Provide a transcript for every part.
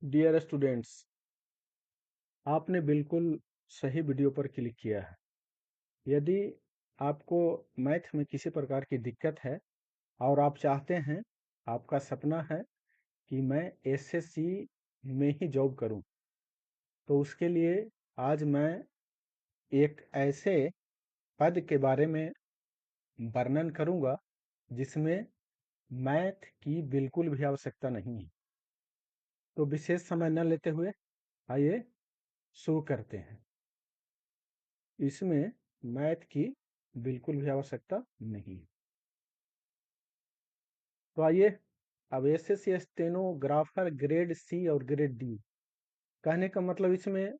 Dear students, आपने बिल्कुल सही वीडियो पर क्लिक किया है। यदि आपको मैथ में किसी प्रकार की दिक्कत है और आप चाहते हैं, आपका सपना है कि मैं एसएससी में ही जॉब करूं, तो उसके लिए आज मैं एक ऐसे पद के बारे में वर्णन करूंगा जिसमें मैथ की बिल्कुल भी आवश्यकता नहीं है। तो विशेष समय न लेते हुए आइए शुरू करते हैं। इसमें मैथ की बिल्कुल भी आवश्यकता नहीं है। तो आइए, अब एसएससी स्टेनोग्राफर ग्रेड सी और ग्रेड डी, कहने का मतलब इसमें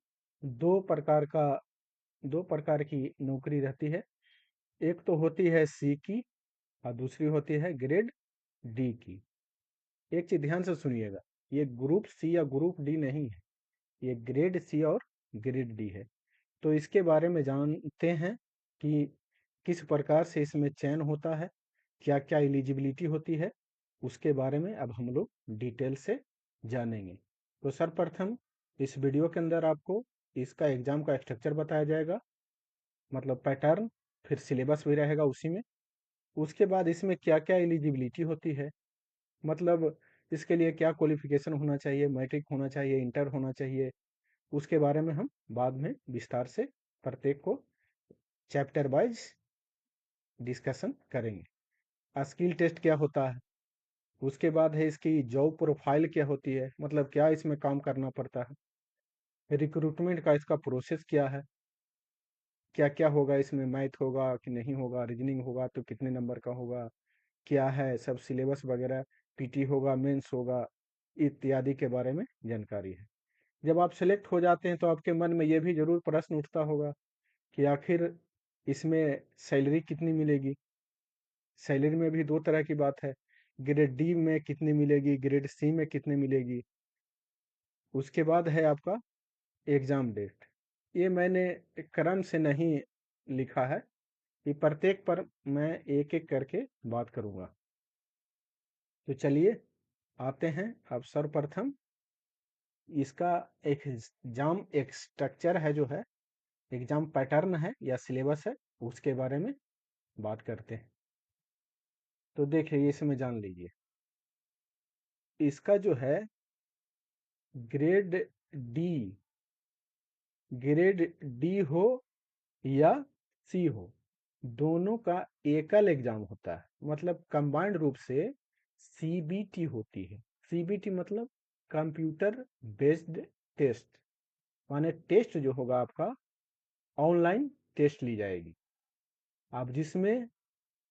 दो प्रकार का दो प्रकार की नौकरी रहती है। एक तो होती है सी की और दूसरी होती है ग्रेड डी की। एक चीज ध्यान से सुनिएगा, ये ग्रुप सी या ग्रुप डी नहीं है, ये ग्रेड सी और ग्रेड डी है। तो इसके बारे में जानते हैं कि किस प्रकार से इसमें चयन होता है, क्या क्या एलिजिबिलिटी होती है, उसके बारे में अब हम लोग डिटेल से जानेंगे। तो सर्वप्रथम इस वीडियो के अंदर आपको इसका एग्जाम का स्ट्रक्चर बताया जाएगा, मतलब पैटर्न, फिर सिलेबस भी रहेगा उसी में। उसके बाद इसमें क्या क्या एलिजिबिलिटी होती है, मतलब इसके लिए क्या क्वालिफिकेशन होना चाहिए, मैट्रिक होना चाहिए, इंटर होना चाहिए, उसके बारे में हम बाद में विस्तार से प्रत्येक को चैप्टर वाइज डिस्कशन करेंगे। स्किल टेस्ट क्या होता है, उसके बाद है इसकी जॉब प्रोफाइल क्या होती है, मतलब क्या इसमें काम करना पड़ता है, रिक्रूटमेंट का इसका प्रोसेस क्या है, क्या क्या होगा इसमें, मैथ होगा कि नहीं होगा, रीजनिंग होगा तो कितने नंबर का होगा, क्या है सब सिलेबस वगैरह, पीटी होगा, मेंस होगा, इत्यादि के बारे में जानकारी है। जब आप सेलेक्ट हो जाते हैं तो आपके मन में ये भी जरूर प्रश्न उठता होगा कि आखिर इसमें सैलरी कितनी मिलेगी। सैलरी में भी दो तरह की बात है, ग्रेड डी में कितनी मिलेगी, ग्रेड सी में कितनी मिलेगी। उसके बाद है आपका एग्जाम डेट। ये मैंने क्रम से नहीं लिखा है, ये प्रत्येक पर मैं एक एक करके बात करूंगा। तो चलिए आते हैं अब सर्वप्रथम इसका एग्जाम एक स्ट्रक्चर है जो है, एग्जाम पैटर्न है या सिलेबस है, उसके बारे में बात करते हैं। तो देखिए इसमें जान लीजिए, इसका जो है ग्रेड डी, ग्रेड डी हो या सी हो, दोनों का एकल एग्जाम होता है, मतलब कंबाइंड रूप से सीबीटी होती है। सीबीटी मतलब कंप्यूटर बेस्ड टेस्ट, माने टेस्ट जो होगा आपका ऑनलाइन टेस्ट ली जाएगी। अब जिसमें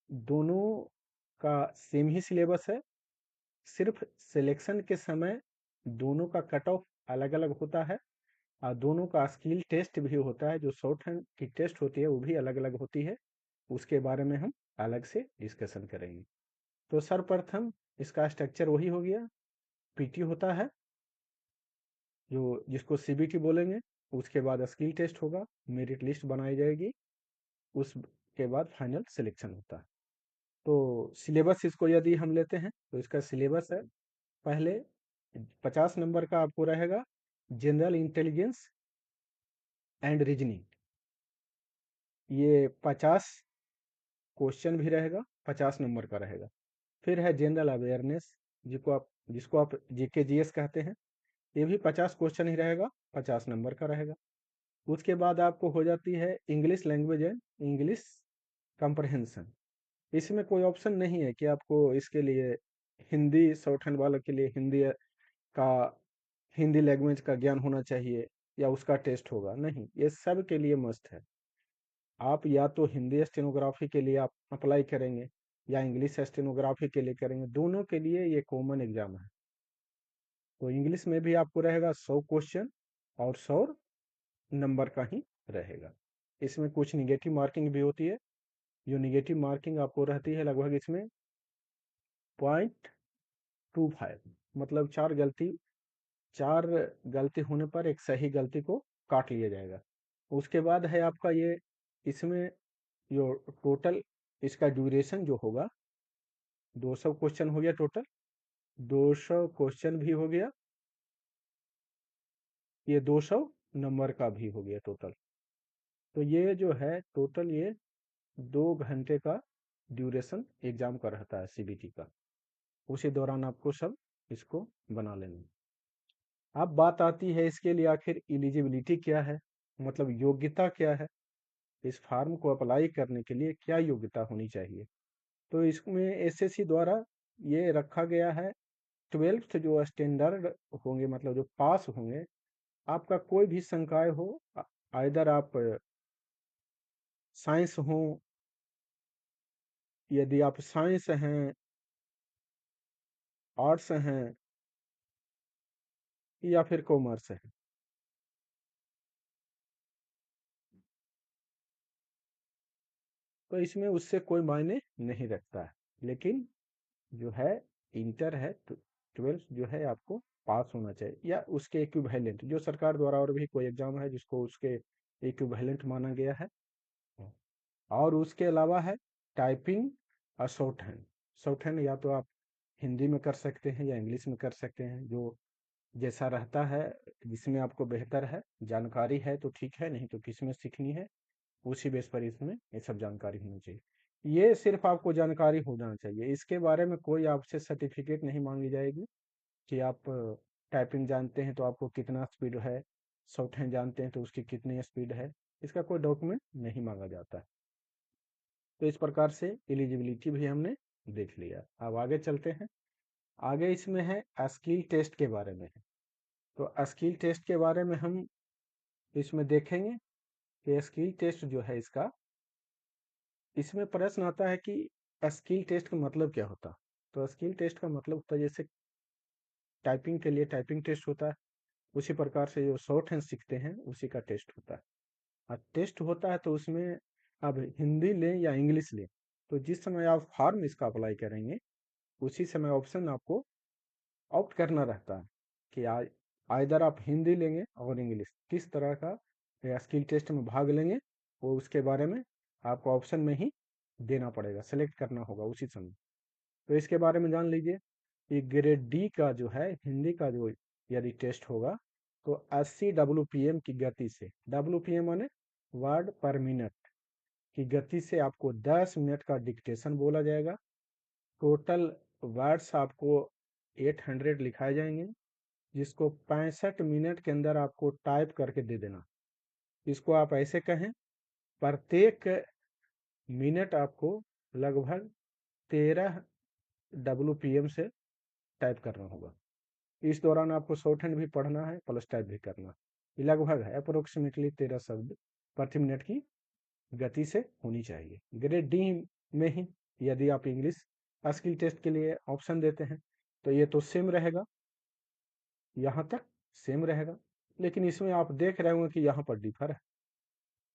दोनों का सेम ही सिलेबस है, सिर्फ सिलेक्शन के समय दोनों का कट ऑफ अलग अलग होता है और दोनों का स्किल टेस्ट भी होता है, जो शॉर्ट हैंड की टेस्ट होती है वो भी अलग अलग होती है, उसके बारे में हम अलग से डिस्कशन करेंगे। तो सर्वप्रथम इसका स्ट्रक्चर वही हो गया, पीटी होता है जो जिसको सीबीटी बोलेंगे, उसके बाद स्किल टेस्ट होगा, मेरिट लिस्ट बनाई जाएगी, उसके बाद फाइनल सिलेक्शन होता है। तो सिलेबस इसको यदि हम लेते हैं तो इसका सिलेबस है, पहले 50 नंबर का आपको रहेगा जनरल इंटेलिजेंस एंड रीजनिंग, ये 50 क्वेश्चन भी रहेगा, 50 नंबर का रहेगा। फिर है जनरल अवेयरनेस, जिसको आप जीके जीएस कहते हैं, ये भी 50 क्वेश्चन ही रहेगा, 50 नंबर का रहेगा। उसके बाद आपको हो जाती है English language and English comprehension. इसमें कोई ऑप्शन नहीं है कि आपको इसके लिए हिंदी शॉर्ट हैंड वालों के लिए का हिंदी लैंग्वेज का ज्ञान होना चाहिए या उसका टेस्ट होगा, नहीं, ये सब के लिए मस्ट है। आप या तो हिंदी स्टेनोग्राफी के लिए आप अप्लाई करेंगे या इंग्लिश स्टेनोग्राफी के लिए करेंगे, दोनों के लिए ये कॉमन एग्जाम है। तो इंग्लिश में भी आपको रहेगा 100 क्वेश्चन और 100 नंबर का ही रहेगा। इसमें कुछ निगेटिव मार्किंग भी होती है, जो निगेटिव मार्किंग आपको रहती है लगभग इसमें 0.25, मतलब चार गलती होने पर एक सही गलती को काट लिया जाएगा। उसके बाद है आपका ये, इसमें जो टोटल इसका ड्यूरेशन जो होगा, 200 क्वेश्चन हो गया टोटल, 200 क्वेश्चन भी हो गया ये 200 नंबर का भी हो गया टोटल। तो ये जो है टोटल ये 2 घंटे का ड्यूरेशन एग्जाम का रहता है सीबीटी का। उसी दौरान आपको सब इसको बना लेना है। अब बात आती है इसके लिए आखिर एलिजिबिलिटी क्या है, मतलब योग्यता क्या है, इस फॉर्म को अप्लाई करने के लिए क्या योग्यता होनी चाहिए। तो इसमें एसएससी द्वारा ये रखा गया है 12th जो स्टैंडर्ड होंगे, मतलब जो पास होंगे, आपका कोई भी संकाय हो, आइदर आप साइंस हो, यदि आप साइंस हैं, आर्ट्स हैं या फिर कॉमर्स है, तो इसमें उससे कोई मायने नहीं रखता है। लेकिन जो है इंटर है, 12th जो है आपको पास होना चाहिए या उसके इक्विवेलेंट, जो सरकार द्वारा और भी कोई एग्जाम है जिसको उसके इक्विवेलेंट माना गया है। और उसके अलावा है टाइपिंग और शॉर्ट हैंड। शॉर्ट हैंड या तो आप हिंदी में कर सकते हैं या इंग्लिश में कर सकते हैं, जो जैसा रहता है, जिसमें आपको बेहतर है जानकारी है तो ठीक है, नहीं तो किसमें सीखनी है उसी बेस पर इसमें ये सब जानकारी होनी चाहिए। ये सिर्फ आपको जानकारी होना चाहिए, इसके बारे में कोई आपसे सर्टिफिकेट नहीं मांगी जाएगी कि आप टाइपिंग जानते हैं तो आपको कितना स्पीड है, शॉर्ट हैंड जानते हैं तो उसकी कितनी स्पीड है, इसका कोई डॉक्यूमेंट नहीं मांगा जाता है। तो इस प्रकार से एलिजिबिलिटी भी हमने देख लिया। अब आगे चलते हैं। आगे इसमें है स्किल टेस्ट के बारे में है। तो स्किल टेस्ट के बारे में हम इसमें देखेंगे कि स्किल टेस्ट जो है इसका, इसमें प्रश्न आता है कि स्किल टेस्ट का मतलब क्या होता है। तो स्किल टेस्ट का मतलब होता है, जैसे टाइपिंग के लिए टाइपिंग टेस्ट होता है, उसी प्रकार से जो शॉर्ट हैंड सीखते हैं उसी का टेस्ट होता है। और टेस्ट होता है तो उसमें अब हिंदी लें या इंग्लिश लें, तो जिस समय आप फॉर्म इसका अप्लाई करेंगे उसी समय ऑप्शन आपको ऑप्ट करना रहता है कि आइदर आप हिंदी लेंगे और इंग्लिश, किस तरह का स्किल टेस्ट में भाग लेंगे वो उसके बारे में आपको ऑप्शन में ही देना पड़ेगा, सेलेक्ट करना होगा उसी समय। तो इसके बारे में जान लीजिए कि ग्रेड डी का जो है हिंदी का जो यदि टेस्ट होगा तो 80 WPM की गति से, WPM माने वर्ड पर मिनट की गति से आपको 10 मिनट का डिक्टेशन बोला जाएगा। टोटल वर्ड्स आपको 800 लिखाए जाएंगे, जिसको 65 मिनट के अंदर आपको टाइप करके दे देना। इसको आप ऐसे कहें, प्रत्येक मिनट आपको लगभग 13 WPM से टाइप करना होगा। इस दौरान आपको शॉर्ट हैंड भी पढ़ना है प्लस टाइप भी करना। ये लगभग है अप्रोक्सीमेटली 13 शब्द प्रति मिनट की गति से होनी चाहिए। ग्रेड डी में ही यदि आप इंग्लिश स्किल टेस्ट के लिए ऑप्शन देते हैं तो ये तो सेम रहेगा, यहाँ तक सेम रहेगा। लेकिन इसमें आप देख रहे होंगे कि यहाँ पर डिफर है,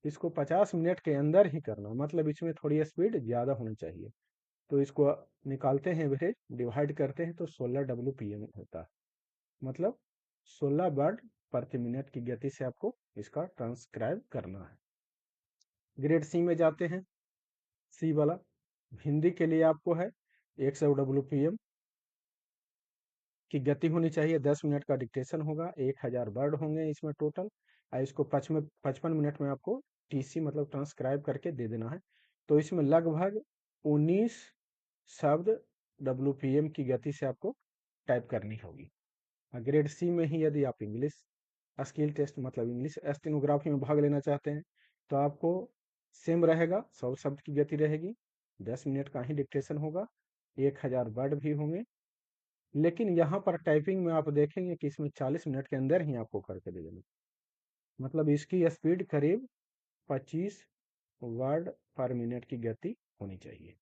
इसको 50 मिनट के अंदर ही करना, मतलब इसमें थोड़ी स्पीड ज़्यादा होनी चाहिए। तो इसको निकालते हैं एवरेज, डिवाइड करते हैं तो 16 WPM होता है, मतलब 16 वर्ड प्रति मिनट की गति से आपको इसका ट्रांसक्राइब करना है। ग्रेड सी में जाते हैं, सी वाला हिंदी के लिए आपको है 100 WPM की गति होनी चाहिए, 10 मिनट का डिक्टेशन होगा, 1000 वर्ड होंगे इसमें टोटल। और इसको 55 मिनट में आपको टीसी मतलब ट्रांसक्राइब करके दे देना है। तो इसमें लगभग 19 शब्द WPM की गति से आपको टाइप करनी होगी। ग्रेड सी में ही यदि आप इंग्लिश स्किल टेस्ट मतलब इंग्लिश स्टेनोग्राफी में भाग लेना चाहते हैं तो आपको सेम रहेगा, 100 शब्द की गति रहेगी, 10 मिनट का ही डिक्टेशन होगा, 1000 वर्ड भी होंगे। लेकिन यहाँ पर टाइपिंग में आप देखेंगे कि इसमें 40 मिनट के अंदर ही आपको करके दे देना, मतलब इसकी स्पीड करीब 25 वर्ड पर मिनट की गति होनी चाहिए।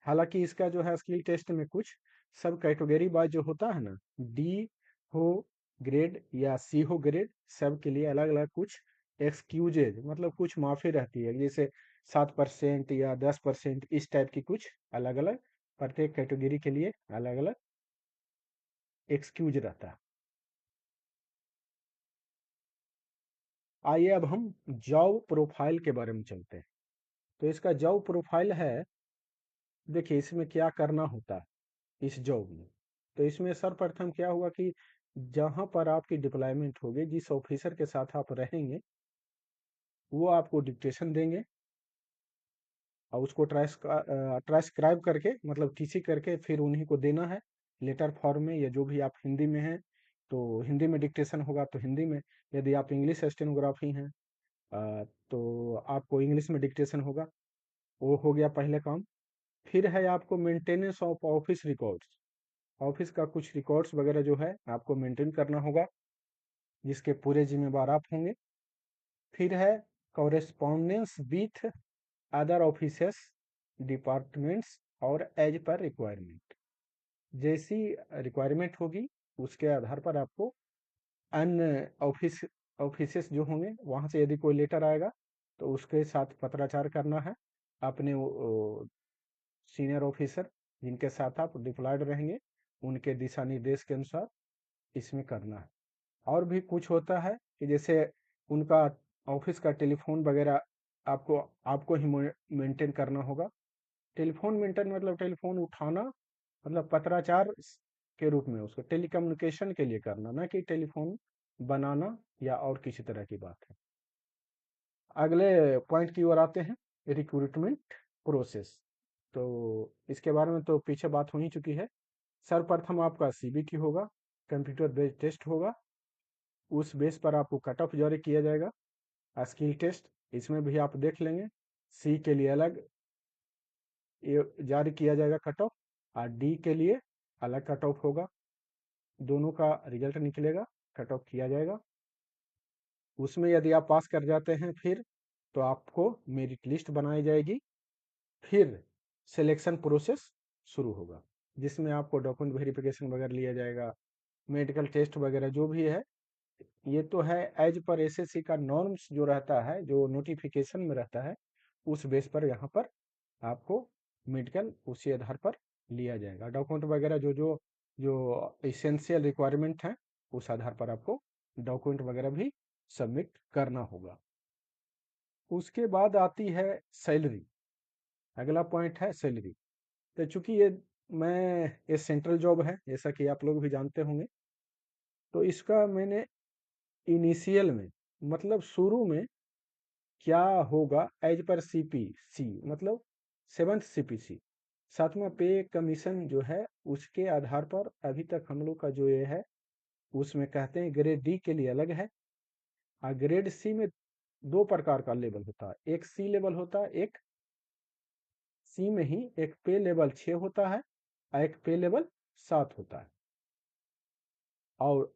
हालांकि इसका जो है स्किल टेस्ट में कुछ सब कैटेगरी वाइज जो होता है ना, डी हो ग्रेड या सी हो ग्रेड, सब के लिए अलग अलग कुछ एक्सक्यूजेज मतलब कुछ माफी रहती है, जैसे 7% या 10% इस टाइप की कुछ अलग अलग प्रत्येक कैटेगरी के लिए अलग अलग एक्सक्यूज रहता है। आइए अब हम जॉब प्रोफाइल के बारे में चलते हैं। तो इसका जॉब प्रोफाइल है, देखिए इसमें क्या करना होता है इस जॉब में। तो इसमें सर्वप्रथम क्या हुआ कि जहाँ पर आपकी डिप्लॉयमेंट होगी, जिस ऑफिसर के साथ आप रहेंगे, वो आपको डिक्टेशन देंगे और उसको ट्रांसक्राइब करके, मतलब टीसी करके फिर उन्हीं को देना है लेटर फॉर्म में, या जो भी आप हिंदी में हैं तो हिंदी में डिक्टेशन होगा तो हिंदी में, यदि आप इंग्लिश स्टेनोग्राफी हैं तो आपको इंग्लिश में डिक्टेशन होगा। वो हो गया पहले काम। फिर है आपको maintenance of office records. Office का कुछ रिकॉर्ड्स वगैरह जो है आपको मेंटेन करना होगा, जिसके पूरे जिम्मेवार आप होंगे। फिर है correspondence with other officers, departments और एज पर रिक्वायरमेंट। जैसी रिक्वायरमेंट होगी उसके आधार पर आपको अन्य ऑफिसेस जो होंगे वहां से यदि कोई लेटर आएगा तो उसके साथ पत्राचार करना है अपने सीनियर ऑफिसर जिनके साथ आप डिप्लॉयड रहेंगे, उनके दिशा निर्देश के अनुसार इसमें करना है। और भी कुछ होता है कि जैसे उनका ऑफिस का टेलीफोन वगैरह आपको आपको ही मेंटेन करना होगा। टेलीफोन मेंटेन मतलब टेलीफोन उठाना, मतलब पत्राचार के रूप में उसको टेलीकम्युनिकेशन के लिए करना, ना कि टेलीफोन बनाना या और किसी तरह की बात है। अगले पॉइंट की ओर आते हैं, रिक्रूटमेंट प्रोसेस। तो इसके बारे में तो पीछे बात हो ही चुकी है। सर्वप्रथम आपका सीबीटी होगा, कंप्यूटर बेस्ड टेस्ट होगा। उस बेस पर आपको कट ऑफ जारी किया जाएगा। स्किल टेस्ट, इसमें भी आप देख लेंगे, सी के लिए अलग ये जारी किया जाएगा कट ऑफ, और डी के लिए अलग कट ऑफ होगा। दोनों का रिजल्ट निकलेगा, कट ऑफ किया जाएगा। उसमें यदि आप पास कर जाते हैं फिर तो आपको मेरिट लिस्ट बनाई जाएगी। फिर सिलेक्शन प्रोसेस शुरू होगा, जिसमें आपको डॉक्यूमेंट वेरिफिकेशन वगैरह लिया जाएगा, मेडिकल टेस्ट वगैरह जो भी है। ये तो है एज पर एसएससी का नॉर्म्स जो रहता है, जो नोटिफिकेशन में रहता है, उस बेस पर यहाँ पर आपको मेडिकल उसी आधार पर लिया जाएगा। डॉक्यूमेंट वगैरह जो जो जो इसेंशियल रिक्वायरमेंट है उस आधार पर आपको डॉक्यूमेंट वगैरह भी सबमिट करना होगा। उसके बाद आती है सैलरी। अगला पॉइंट है सैलरी। तो चूंकि ये सेंट्रल जॉब है, जैसा कि आप लोग भी जानते होंगे, तो इसका मैंने इनिशियल में, मतलब शुरू में क्या होगा एज पर सीपीसी, मतलब सेवंथ सीपीसी, सातवां पे कमीशन जो है, उसके आधार पर अभी तक हम लोग का जो ये है उसमें कहते हैं ग्रेड डी के लिए अलग है, और ग्रेड सी में दो प्रकार का लेवल होता है। एक सी लेवल होता है, एक सी में ही एक पे लेवल 6 होता है और एक पे लेवल 7 होता है, और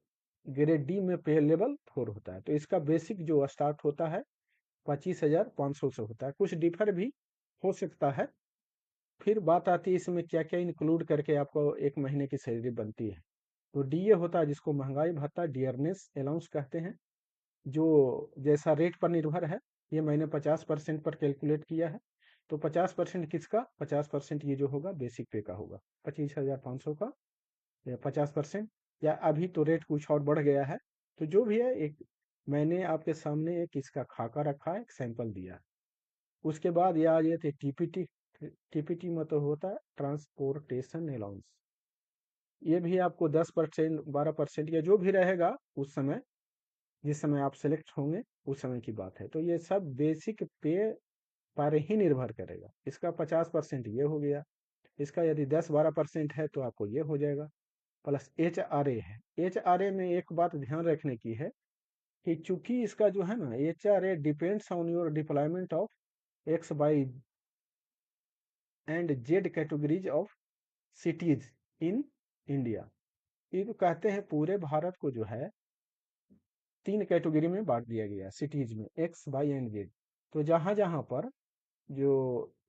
ग्रेड डी में पे लेवल 4 होता है। तो इसका बेसिक जो स्टार्ट होता है 25,500 से होता है, कुछ डिफर भी हो सकता है। फिर बात आती है इसमें क्या क्या इंक्लूड करके आपको एक महीने की सैलरी बनती है। तो डीए होता है जिसको महंगाई भत्ता, डियरनेस अलाउंस कहते हैं, जो जैसा रेट पर निर्भर है। ये मैंने 50% पर कैलकुलेट किया है। तो 50% किसका, 50% ये जो होगा बेसिक पे का होगा, 25,500 का, या 50%, या अभी तो रेट कुछ और बढ़ गया है। तो जो भी है, एक मैंने आपके सामने एक इसका खाका रखा है, एक सैंपल दिया है। उसके बाद ये आ जाते टीपीटी। टीपीटी मतलब होता है ट्रांसपोर्टेशन अलाउंस। ये भी आपको 10% 12% या जो भी रहेगा उस समय, जिस समय आप सेलेक्ट होंगे उस समय की बात है। तो ये सब बेसिक पे पर ही निर्भर करेगा। इसका 50% ये हो गया, इसका यदि 10-12% है तो आपको ये हो जाएगा। प्लस एच आर ए है। एच आर ए में एक बात ध्यान रखने की है कि चूंकि इसका जो है ना, H R A depends on your deployment of X Y and Z categories of cities in India. ये तो कहते हैं पूरे भारत को जो है 3 कैटेगरी में बांट दिया गया सिटीज में, एक्स वाई एंड जेड। तो जहां जहां पर जो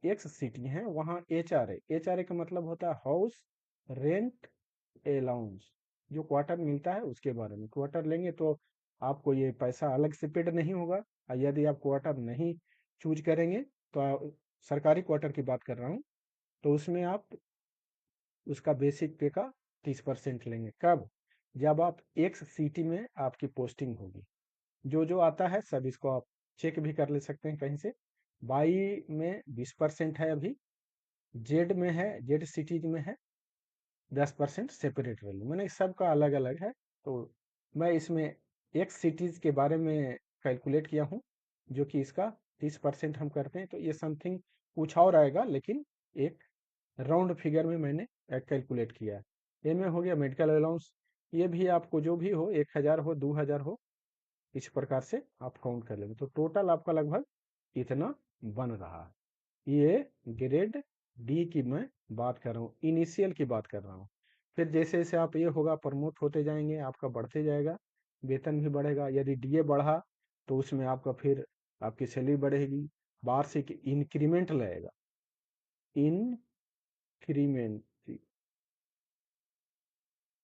एक्स सिटी है वहां एच आर ए, एच आर ए का मतलब होता है हाउस रेंट अलाउंस, जो क्वार्टर मिलता है उसके बारे में। क्वार्टर लेंगे तो आपको ये पैसा अलग से पेड नहीं होगा, और यदि आप क्वार्टर नहीं चूज करेंगे तो सरकारी क्वार्टर की बात कर रहा हूँ, तो उसमें आप उसका बेसिक पे का 30% लेंगे। कब, जब आप एक्स सिटी में आपकी पोस्टिंग होगी। जो जो आता है सब इसको आप चेक भी कर ले सकते हैं कहीं से। वाई में 20% है अभी, जेड में है, जेड सिटीज में है 10% सेपरेट वैल्यू, मैंने सबका अलग अलग है। तो मैं इसमें एक सिटीज के बारे में कैलकुलेट किया हूँ, जो कि इसका 30% हम करते हैं, तो ये समथिंग कुछ और आएगा, लेकिन एक राउंड फिगर में मैंने कैलकुलेट किया है। ये में हो गया मेडिकल अलाउंस, ये भी आपको जो भी हो, 1000 हो 2000 हो, इस प्रकार से आप काउंट कर लेंगे, तो टोटल आपका लगभग इतना बन रहा है। ये ग्रेड डी की मैं बात कर रहा हूँ, इनिशियल की बात कर रहा हूँ। फिर जैसे जैसे आप ये होगा प्रमोट होते जाएंगे, आपका बढ़ते जाएगा, वेतन भी बढ़ेगा। यदि डीए बढ़ा तो उसमें आपका फिर आपकी सैलरी बढ़ेगी, वार्षिक इंक्रीमेंट लगेगा। इंक्रीमेंट,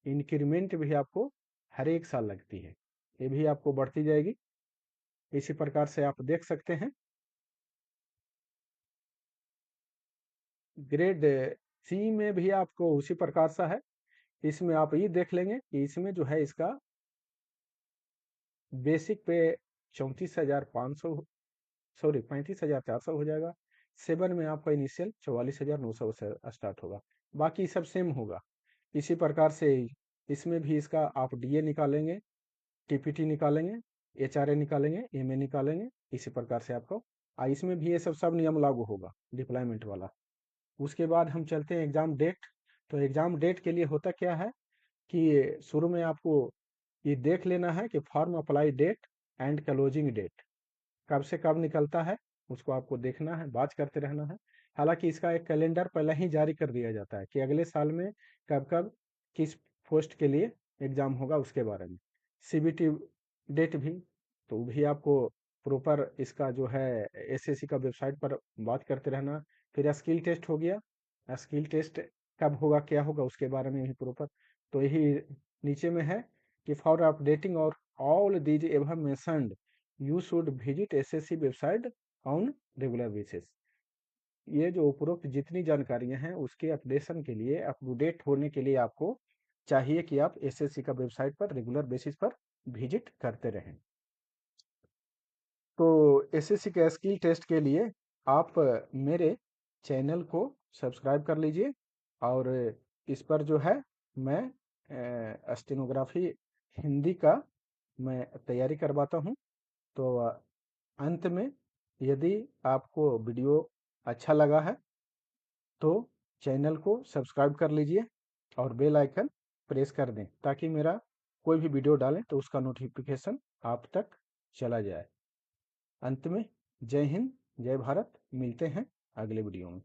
इंक्रीमेंट भी आपको हर एक साल लगती है, ये भी आपको बढ़ती जाएगी। इसी प्रकार से आप देख सकते हैं। ग्रेड सी में भी आपको उसी प्रकार सा है। इसमें आप ये देख लेंगे कि इसमें जो है इसका बेसिक पे 34,500, सॉरी 35,400 हो जाएगा। 7 में आपका इनिशियल 44,900 से स्टार्ट होगा, बाकी सब सेम होगा। इसी प्रकार से इसमें भी इसका आप डीए निकालेंगे, टीपीटी निकालेंगे, एचआरए निकालेंगे, एमए निकालेंगे, इसी प्रकार से आपको इसमें भी ये सब सब नियम लागू होगा डिप्लॉयमेंट वाला। उसके बाद हम चलते हैं एग्जाम डेट। तो एग्जाम डेट के लिए होता क्या है कि शुरू में आपको ये देख लेना है कि form apply date and closing date कब से कब निकलता है, उसको आपको देखना है, बात करते रहना है। हालांकि इसका एक कैलेंडर पहले ही जारी कर दिया जाता है कि अगले साल में कब कब किस पोस्ट के लिए एग्जाम होगा, उसके बारे में। सीबीटी डेट भी, तो वो भी आपको प्रॉपर इसका जो है एसएससी का वेबसाइट पर बात करते रहना। फिर स्किल टेस्ट हो गया, स्किल टेस्ट कब होगा क्या होगा उसके बारे में भी प्रॉपर। तो यही नीचे में है कि फॉर अपडेटिंग और all these ever mentioned you should visit SSC website on regular basis. ये जो उपरोक्त जितनी जानकारियां हैं उसके अपडेशन के लिए, अप टू डेट होने के लिए आपको चाहिए कि आप एसएससी का वेबसाइट पर रेगुलर बेसिस पर विजिट करते रहें। तो एसएससी के स्किल टेस्ट के लिए आप मेरे चैनल को सब्सक्राइब कर लीजिए, और इस पर जो है मैं स्टेनोग्राफी हिंदी का मैं तैयारी करवाता हूँ। तो अंत में, यदि आपको वीडियो अच्छा लगा है तो चैनल को सब्सक्राइब कर लीजिए और बेल आइकन प्रेस कर दें, ताकि मेरा कोई भी वीडियो डालें तो उसका नोटिफिकेशन आप तक चला जाए। अंत में, जय हिंद, जय भारत, मिलते हैं अगले वीडियो में।